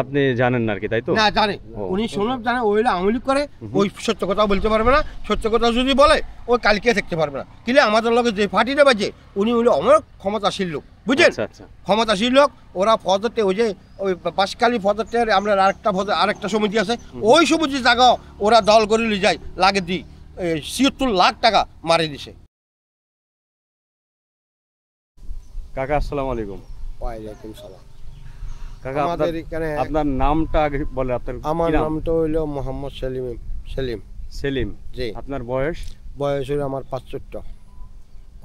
আপনি জানেন না আরকি, তাই তো? না জানে, উনি শুনলাম জানে, ওইলে আমলি করে, ওই সত্য কথা বলতে পারবে না। সত্য কথা যদি বলে ওই কালকে থাকতে পারবে না। কিন্তু আমাদের লোকে যে পার্টিটা বাজে, উনি হইলে অনেক ক্ষমতাশীল লোক, বুঝছেন? ক্ষমতাশীল লোক। ওরা ফজরতে ওই যে ওই বাসকালী ফজরতের আমরা আরেকটা সমিতি আছে, ওই সমিতি জায়গা ওরা দল করে নিয়ে যায়, লাগে দি ৭৬ লাখ টাকা মারি দিছে। কাকা আসসালামু আলাইকুম। ওয়ালাইকুম সালাম। কাকা আপনার নামটা আগে বলে। আমার নামটা হইল মোহাম্মদ সেলিম। সেলিম জি। আপনার বয়স? বয়স হইল আমার 65।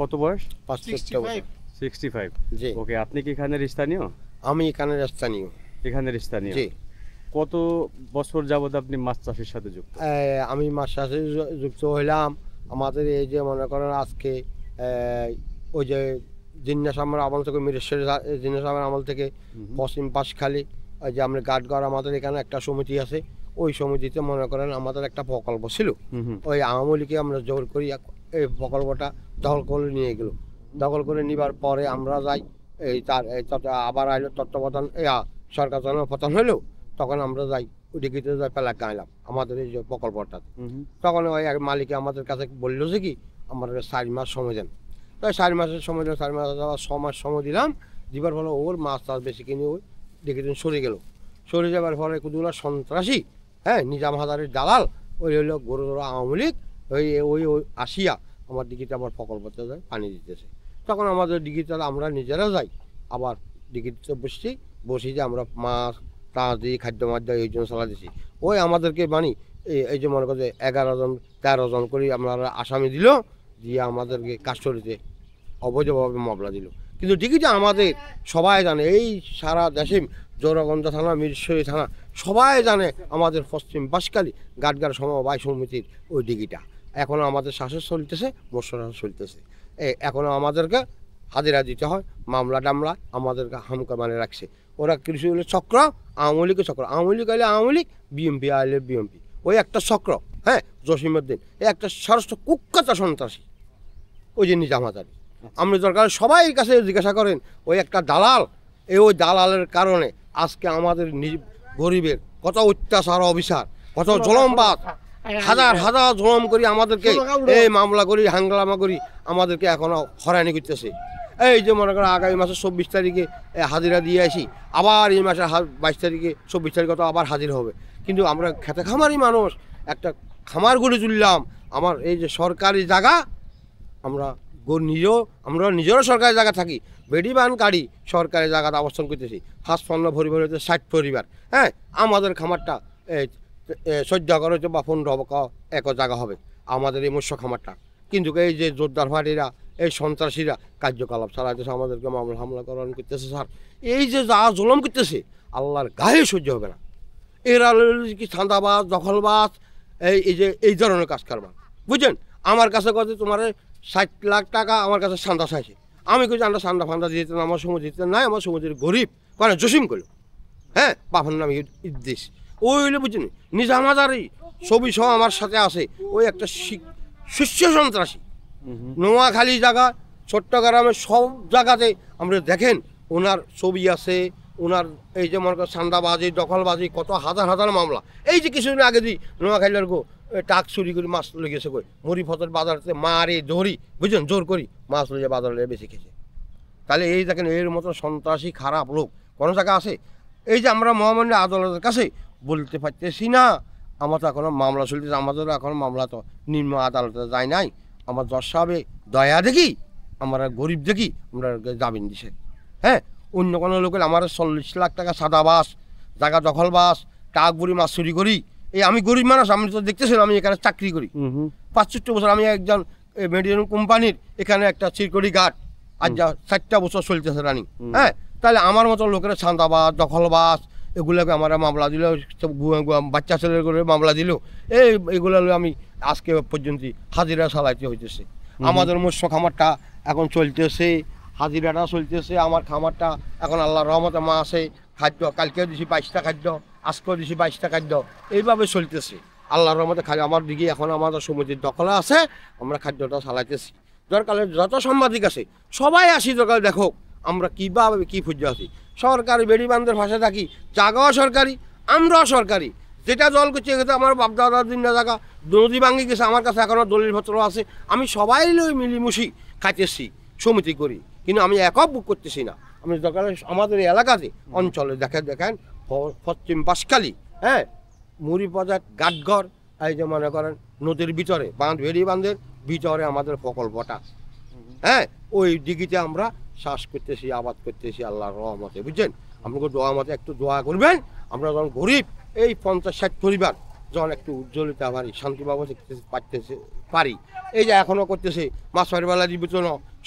কত বয়স? 65 জি। ওকে, আপনি কি এখানের স্থানীয়? আমি এখানের স্থানীয়। এখানের স্থানীয় জি। কত বছর যাবত আপনি মাছ চাষের সাথে যুক্ত? আমি মাছ চাষে যুক্ত হইলাম আমাদের এই যে মনে করেন আজকে ওই যে জিন্নাস আমার আমল থেকে, মিরেশ্বর জিন্নাস আমার আমল থেকে পশ্চিম পাশখালী ওই যে আমরা গাটগড়, আমাদের এখানে একটা সমিতি আছে, ওই সমিতিতে মনে করেন আমাদের একটা প্রকল্প ছিল। ওই আওয়ামী লীগকে আমরা জোর করি এই প্রকল্পটা দখল করে নিয়ে গেল। দখল করে নেবার পরে আমরা যাই, এই তার আবার আইলো তত্ত্বাবধান সরকার যখন পতন হইলো, তখন আমরা যাই ওইদিকে যাই পেলা গাইলাম আমাদের এই যে প্রকল্পটা। তখন ওই মালিকে আমাদের কাছে বললো যে কি আমাদের 4 মাস সময় দেন। তাই 4 মাসের সময় দিলাম, 4 মাস আবার 6 মাস সময় দিলাম। দিবার ফলে ওর মাছ টাছ বেশি কিনে ওই দেখে দিন সরে গেল। সরে যাবার ফলে কুদুলা সন্ত্রাসী, হ্যাঁ, নিজাম হাজারের দালাল, ওই হইলো গরু আওয়ামী লীগ, ওই আসিয়া আমার দিঘিতে আবার প্রকল্পতে যায় পানি দিতেছে। তখন আমাদের দিঘিতে আমরা নিজেরা যাই, আবার দিঘিতে বসি যে আমরা মাছ টাছ দিই, খাদ্য মাদ্য এই জন্য চালা দিছি। ওই আমাদেরকে এই যে মনে করছে 11 জন 13 জন করে আমরা আসামি দিল, দিয়ে আমাদেরকে কাস্টডিতে অবৈধভাবে মামলা দিল। কিন্তু দিঘিতে আমাদের সবাই জানে, এই সারা দেশে জোরাগঞ্জ থানা, মিরসরাই থানা সবাই জানে আমাদের পশ্চিম বাঁশখালী গাটগার সমবায় সমিতির ওই দিঘিটা এখনও আমাদের শাসন চলতেছে, মোশাররফ চলতেছে। এখনও আমাদেরকে হাজিরা দিতে হয়, মামলা টামলা আমাদেরকে হামকা মানে রাখছে। ওরা কৃষি হলে চক্র, আওয়ামী লীগের চক্র, আওয়ামী লীগ আইলে আওয়ামী লীগ, বিএমপি আইলে বিএমপি, ওই একটা চক্র। হ্যাঁ, জসিমউদ্দিন এই একটা ষষ্ঠ কুখ্যাত সন্ত্রাসী, ওই যে নিজাম হাজারি। আপনি দরকার সবাই কাছে জিজ্ঞাসা করেন, ওই একটা দালাল। ওই দালালের কারণে আজকে আমাদের গরিবের কত অত্যাচার, অবিচার, কত জলমবাদ, হাজার হাজার জলম করি আমাদেরকে এই মামলা করি, হাঙ্গামা করি, আমাদেরকে এখনো হয়রানি করতেছে। এই যে মনে করেন আগামী মাসের 24 তারিখে হাজিরা দিয়ে আসি, আবার এই মাসের 22 তারিখে 24 তারিখে তো আবার হাজির হবে। কিন্তু আমরা খেতে খামারি মানুষ, একটা খামার গড়ে তুললাম, আমার এই যে সরকারি জায়গা, আমরা নিজেরও সরকারি জায়গা থাকি, বেডিবান গাড়ি সরকারি জায়গাতে অবস্থান করতেছি। 55 পরিবার হচ্ছে 60 পরিবার। হ্যাঁ, আমাদের খামারটা 14 হচ্ছে বা 15 এক জায়গা হবে আমাদের এই মৎস্য খামারটা। কিন্তু এই যে জোরদার ফাটিরা, এই সন্ত্রাসীরা কার্যকলাপ চালাইতেছে, আমাদেরকে মামলা হামলা করান করতেছে। স্যার, এই যে যা জুলুম করতেছে আল্লাহর গায়ে সহ্য হবে না। এরা কি ছান্দাবাজ, দখলবাজ, এই ধরনের কাজ কারবার, বুঝছেন? আমার কাছে কথা তোমার 60 লাখ টাকা আমার কাছে চান্দা চাইছে। আমি কই আমরা চান্দা ফান্দা দিতে না, আমার সময় দিতে নাই, আমার সমুদ্রের গরিব কারণ জসিম করলো। হ্যাঁ, বাবার নাম ইদ্দিস, ওই হইলে বুঝছেন নিজাম হাজারি ছবি সহ আমার সাথে আছে। ওই একটা শীর্ষ সন্ত্রাসী। নোয়াখালী জায়গা, চট্টগ্রামের সব জায়গাতে আমরা দেখেন ওনার ছবি আছে, ওনার এই যে মনে করেন চান্দাবাজি, দখলবাজি, কত হাজার হাজার মামলা। এই যে কিছুদিন আগে দিই নোয়াখালীর টাক চুরি করে মাছ লই গেছে, কই মুড়ি ফতের বাজারতে মারে ধরি, বুঝছেন, জোর করি মাছ লইয়া বাজার লইয়া বেশি খেয়েছে। তাহলে এই দেখেন এর মতো সন্ত্রাসী খারাপ লোক কোনো জায়গা আছে? এই যে আমরা মহামান্য আদালতের কাছে বলতে পারতেছি না, আমার তো এখনো মামলা চলতেছে, আমাদেরও এখন মামলা তো নিম্ন আদালতে যায় নাই। আমার জজ সাহেব দয়া দেখি, আমরা গরিব দেখি আমরা জামিন দিছে। হ্যাঁ, অন্য কোনো লোকের আমার 40 লাখ টাকা সাদাবাস, জায়গা দখলবাস, টাক বুড়ি মাছ চুরি করি। এই আমি গরিব মানুষ, আমি তো দেখতেছেন আমি এখানে চাকরি করি 65 বছর। আমি একজন মেডিকেল কোম্পানির এখানে একটা সিকিউরিটি গার্ড, আজ যা 4টা বছর চলতেছে রানিং। হ্যাঁ, তাহলে আমার মতো লোকেরা ছান্দাবাস, দখলবাস এগুলোকে আমার মামলা দিল, বাচ্চা ছেলের করে মামলা দিল। এইগুলো আমি আজকে পর্যন্ত হাজিরা চালাইতে হইতেছে। আমাদের মৎস্য খামারটা এখন চলতেছে, হাজিরাটা চলতেছে। আমার খামারটা এখন আল্লাহর রহমতে মাছে খাদ্য, কালকেও দিছি 22টা খাদ্য, আজকেও দিছি 22টা খাদ্য, এইভাবে চলতেছে আল্লাহর রহমতে। খাদ্য আমার দিকে এখন আমাদের সমিতির দখলে আছে, আমরা খাদ্যটা চালাইতেছি। দরকার যত সাংবাদিক আছে সবাই আসি, দরকার দেখো আমরা কীভাবে কী খুঁজে আছি। সরকারি বেড়ি বান্ধের ভাষা থাকি, জায়গাও সরকারি, আমরাও সরকারি। যেটা জল করছে এগুলো আমার বাপদাদার দিন না জায়গা, নদী ভাঙি গেছে, আমার কাছে এখনও দলিলপত্র আছে। আমি সবাই মিলিমুশি খাইতেছি, সমিতি করি, কিন্তু আমি একক বুক করতেছি না। আমি দরকার আমাদের এলাকাতে অঞ্চলে দেখেন পশ্চিম বাঁশখালী, হ্যাঁ, মুড়িবাজার, গাটঘর, এই যে মনে করেন নদীর ভিতরে ভেড়ি বাঁধের ভিতরে আমাদের প্রকল্পটা, হ্যাঁ, ওই দিঘিতে আমরা চাষ করতেছি, আবাদ করতেছি আল্লাহর রহমতে, বুঝছেন। আপনাকে দোয়া মতে একটু দোয়া করবেন। আমরা যখন গরিব এই 50-60 পরিবার যখন একটু উজ্জ্বলিত পারি, শান্তিভাবে পারতেছে পারি, এই যে এখনও করতেছে মাছ বেলা জীবিত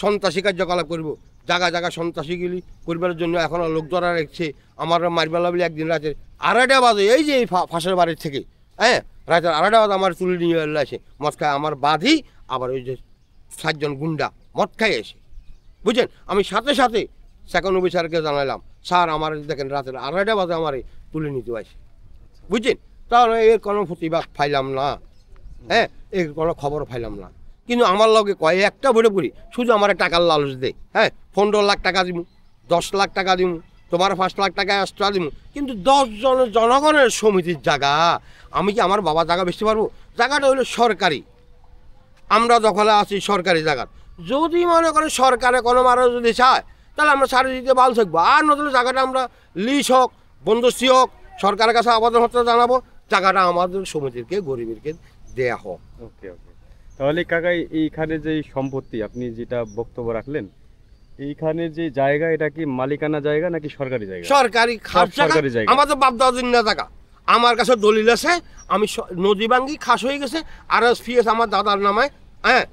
সন্ত্রাসী কার্যকলাপ করব, জায়গা সন্ত্রাসীগুলি পরিবারের জন্য এখনও লোক ধরা রেখেছে। আমার মারবেলা বলে একদিন রাতে 2:30 বাজে এই যে এই ফাঁসের বাড়ির থেকে, হ্যাঁ, রাতে 2:30 বাজে আমার তুলে নিয়ে আসে মদ খায়, আমার বাঁধি আবার ওই যে 7 জন গুন্ডা মদ খাই এসে, বুঝছেন। আমি সাথে সাথে সেকেন্ড অফিসারকে জানালাম, স্যার আমার দেখেন রাতের 2:30 বাজে আমার তুলে নিতে আসে, বুঝছেন। তাহলে এর কোনো প্রতিবাদ পাইলাম না, হ্যাঁ, এর কোনো খবর পাইলাম না। কিন্তু আমার লগে কয় একটা ভরে পড়ি শুধু আমার টাকার লালচ দে, হ্যাঁ, 15 লাখ টাকা দিব, 10 লাখ টাকা দিব, তোমার 5 লাখ টাকা এক্সট্রা দিব। কিন্তু 10 জনের জনগণের সমিতির জায়গা আমি কি আমার বাবা জায়গা বেচতে পারবো? জায়গাটা হলো সরকারি, আমরা দখলে আছি সরকারি জায়গা। যদি মনে করে সরকারে কোনো মানুষ যদি চায় তাহলে আমরা সারি দিতে ভালো থাকবো, আর নতুন জায়গাটা আমরা লিজ হোক, বন্দোবস্তি হোক, সরকারের কাছে আবেদনপত্র জানাবো, জায়গাটা আমাদের সমিতিকে গরিবেরকে দেয়া হোক। ওকে ওকে, তাহলে কাকা এইখানে যে সম্পত্তি আপনি যেটা বক্তব্য রাখলেন, এইখানে যে জায়গা এটা কি মালিকানা জায়গা নাকি সরকারি জায়গা? সরকারি খাস সরকারি জায়গা, আমাদের বাপদাদিন না জায়গা। আমার কাছে দলিল আছে, আমি নদী ভাঙ্গি খাস হয়ে গেছে, আর ফিএস আমার দাদার নামে, হ্যাঁ,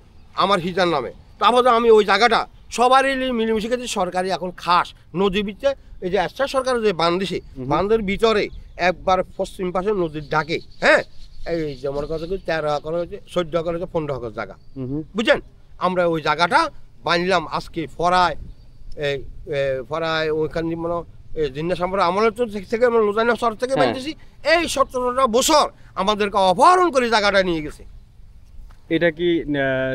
আমার হিজার নামে। তারপরে আমি ওই জায়গাটা সবারই মিলেমিশে গেছি, সরকারি এখন খাস নদীর ভিতরে। এই যে একটা সরকারের যে বাঁধ দিছে, বাঁধের ভিতরে একবার পশ্চিম পাশে নদীর ডাকে, হ্যাঁ, এই যেমন কথা 13 একর হয়েছে, 14 একর হয়েছে, 15 একর জায়গা, বুঝছেন। আমরা ওই জায়গাটা বাঁধলাম আজকে ফরায় ওইখানে মানে জিন্নাস আমরা আমলের থেকে লোজাইনা শহর থেকে বাঁধতেছি। এই 17টা বছর আমাদেরকে অপহরণ করে জায়গাটা নিয়ে গেছে। এটা কি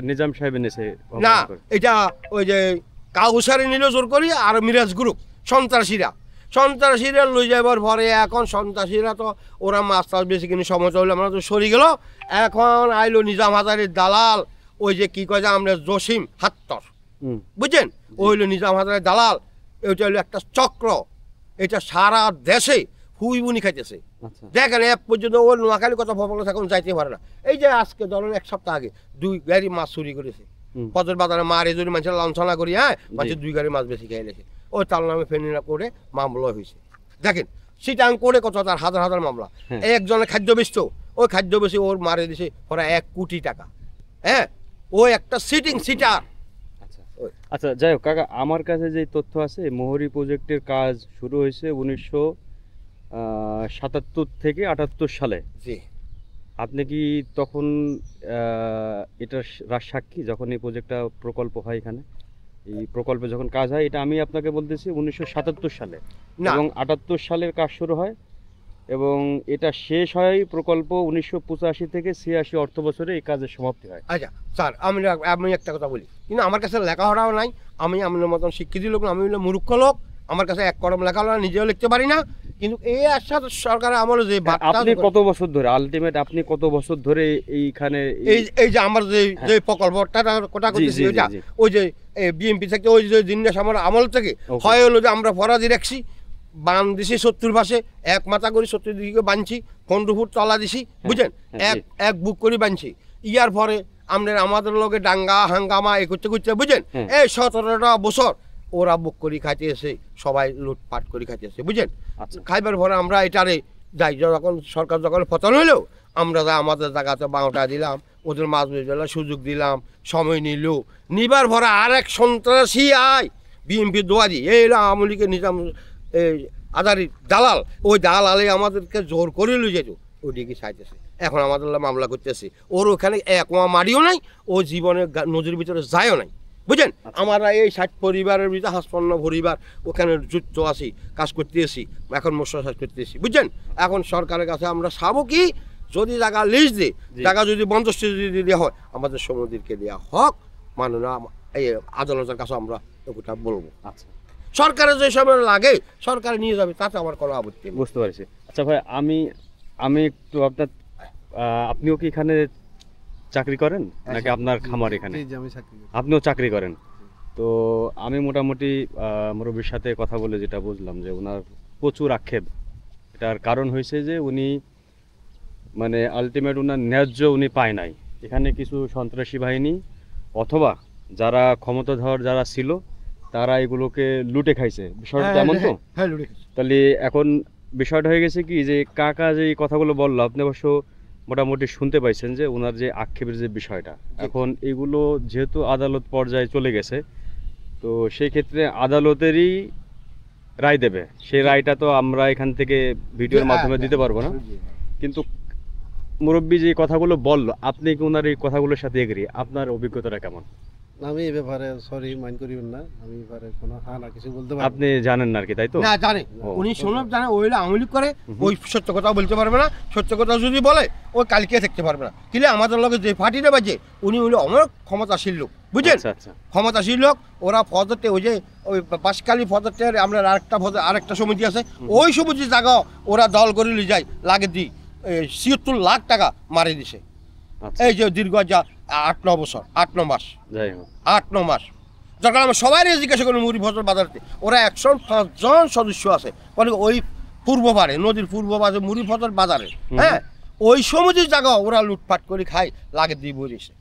নিজাম সাহেব এনেছে? না, এটা ওই যে কাউসারি নিল জোর করি, আর মিরাজ গ্রুপ সন্ত্রাসীরা লই যাবার পরে এখন সন্ত্রাসীরা তো ওরা মাছ টাছ বেশি কিনে সময় চললে আমরা তো সরি গেল। এখন আইলো নিজাম হাজারের দালাল, ওই যে কি কয় যে আমরা জসিম হাত্তর, বুঝছেন, ওই হইলো নিজাম হাজারের দালাল। এটা হলো একটা চক্র, এটা সারা দেশে হুইবুনি খাইতেছে। দেখেন এক পর্যন্ত ওর নোয়াখালী কথা ভবন এখন যাইতে পারে না। এই যে আজকে ধরুন 1 সপ্তাহ আগে 2 গাড়ি মাছ চুরি করেছে পথের বাজারে, মারে যদি মানুষের লাঞ্ছনা করি, হ্যাঁ, মানুষের 2 গাড়ি মাছ বেশি খেয়ে এনেছে। ওই তার নামে ফেনিনা করে মামলা হয়েছে। দেখেন সিটাং করে কত, তার হাজার হাজার মামলা। একজনের খাদ্য বেচত, ওই খাদ্য বেশি ওর মারে দিছে ওরা 1 কোটি টাকা, হ্যাঁ, ওই একটা সিটার। আচ্ছা, যাই হোক কাকা, আমার কাছে যে তথ্য আছে, মোহরী প্রজেক্টের কাজ শুরু হয়েছে 1977 থেকে 78 সালে। জি, আপনি কি তখন এটার সাক্ষী যখন এই প্রজেক্টটা প্রকল্প হয়? এখানে এই প্রকল্পে যখন কাজ হয়, এটা আমি আপনাকে বলতেছি 1977 সালে, এবং 78 সালের কাজ শুরু হয়, এবং এটা শেষ হয় প্রকল্প 1985 থেকে 86 অর্থ বছরে এই কাজের সমাপ্তি হয়। আচ্ছা স্যার, আমি একটা কথা বলি, কিন্তু আমার কাছে লেখাপড়াও নাই, আমি আপনার মতন শিক্ষিত লোক, আমি হলো মূর্খ লোক, আমার কাছে এক কলম লেখাপড়া নিজেও লিখতে পারি না। কিন্তু এই আশা সরকারের আমলে যে আপনি কত বছর ধরে আলটিমেট আপনি কত বছর ধরে এইখানে এই যে আমার যে প্রকল্পটা কথা করতেছি, ওইটা ওই যে বিএমপি থেকে ওই যে জিনিস আমার আমল থেকে হয় হলো যে আমরা ফরাজি রাখছি, বান দিছি 70 পাশে, এক মাথা করে 70 দিকে বানছি, 15 ফুট তলা দিছি, বুঝছেন, এক বুক করে বানছি। ইয়ার পরে আমাদের লগে ডাঙ্গা হাঙ্গামা এ করতে করতে, বুঝছেন, এই 17টা বছর ওরা বুক করে খাইতে এসে সবাই লুটপাট করে খাইতে এসে, বুঝছেন। খাইবার পরে আমরা এটারে যাই, যখন সরকার যখন পতন হইলো, আমরা আমাদের জায়গাতে 12টা দিলাম, ওদের মাছ বেচার সুযোগ দিলাম, সময় নিল। নিবার পরে আরেক সন্ত্রাসী আয় বিএমপি দোয়ারি, এই আওয়ামী লীগের নিজাম আদারি দালাল, ওই দালালে আমাদেরকে জোর করে লই যেত, ওইদিকে চাইতেছে। এখন আমাদের মামলা করতেছে, ওর ওখানে এক মারিও নাই, ও জীবনে নদীর ভিতরে যায়ও নাই, বুঝছেন। আমরা এই 60 পরিবারের ভিতরে 55 পরিবার ওখানে যুক্ত আছি, কাজ করতেছি, এখন মশলা চাষ করতেছি, বুঝছেন। এখন সরকারের কাছে আমরা চাবো কি, যদি জায়গা লিজ দিই, জায়গা যদি বন্দোবস্ত যদি দেওয়া হয়, আমাদের সমিতিকে দেওয়া হোক, মাননীয় এই আদালতের কাছে আমরা ওটা বলবো। আচ্ছা, সরকারের যে সময় লাগে সরকার নিয়ে যাবে, তাতে আমার কোনো আপত্তি নেই। বুঝতে পারছি। আচ্ছা ভাই, আমি একটু আপনার আপনিও কি এখানে চাকরি করেন নাকি আপনার খামার এখানে? আপনিও চাকরি করেন। তো আমি মোটামুটি মুরব্বীর সাথে কথা বলে যেটা বুঝলাম যে ওনার প্রচুর আক্ষেপ। এটার কারণ হয়েছে যে উনি মানে আলটিমেট ওনার ন্যায্য উনি পায় নাই। এখানে কিছু সন্ত্রাসী বাহিনী অথবা যারা ক্ষমতাধর যারা ছিল তারা এগুলোকে লুটে খাইছে, বিষয়টা তেমন তো? হ্যাঁ, লুটে খাইছে। তাহলে এখন বিষয়টা হয়ে গেছে কি যে কাকা যে এই কথাগুলো বললো, আপনি অবশ্য মোটামুটি শুনতে পাইছেন যে ওনার যে আক্ষেপের যে বিষয়টা, এখন এগুলো যেহেতু আদালত পর্যায়ে চলে গেছে, তো সেই ক্ষেত্রে আদালতেরই রায় দেবে। সেই রায়টা তো আমরা এখান থেকে ভিডিওর মাধ্যমে দিতে পারবো না। কিন্তু মুরব্বী যে কথাগুলো বললো, আপনি কি ওনার এই কথাগুলোর সাথে এগ্রি? আপনার অভিজ্ঞতাটা কেমন? আমি এই ব্যাপারে সরি মাইন্ড করিবেন না, আমি এই ব্যাপারে কোনো না কিছু বলতে পারি আপনি জানেন না আর কি, তাই তো? না, জানে ও। উনি শুনলাম জানে, ওইটা আমলি করে, ওই সত্য কথা বলতে পারবে না। সত্য কথা যদি বলে ওই কালকে থাকতে পারবে না। কিন্তু আমাদের লোকে যে পার্টিটা বাজে উনি হলো অনেক ক্ষমতাশীল লোক, বুঝছেন? আচ্ছা আচ্ছা। ক্ষমতাশীল লোক। ওরা ফজরতে ওই যে ওই বাসকালী ফজরতে আমরা আরেকটা সমিতি আছে, ওই সমিতির জায়গা ওরা দল করে নিয়ে যায়, লাগে দিই ৭৬ লাখ টাকা মারি দিছে। আচ্ছা, এই যে দীর্ঘ যা ৮-৯ বছর, ৮-৯ মাস, যাই হোক। ৮-৯ মাস। যখন আমরা সবাই জিজ্ঞাসা করি মুড়ি ফসল বাজারতে, ওরা ১০৫ জন সদস্য আছে, মানে ওই পূর্ব পারে নদীর পূর্ব পারে মুড়ি ফসল বাজারে, হ্যাঁ, ওই সমিতির জায়গা ওরা লুটপাট করে খায়, লাগে দিয়ে বসেছে।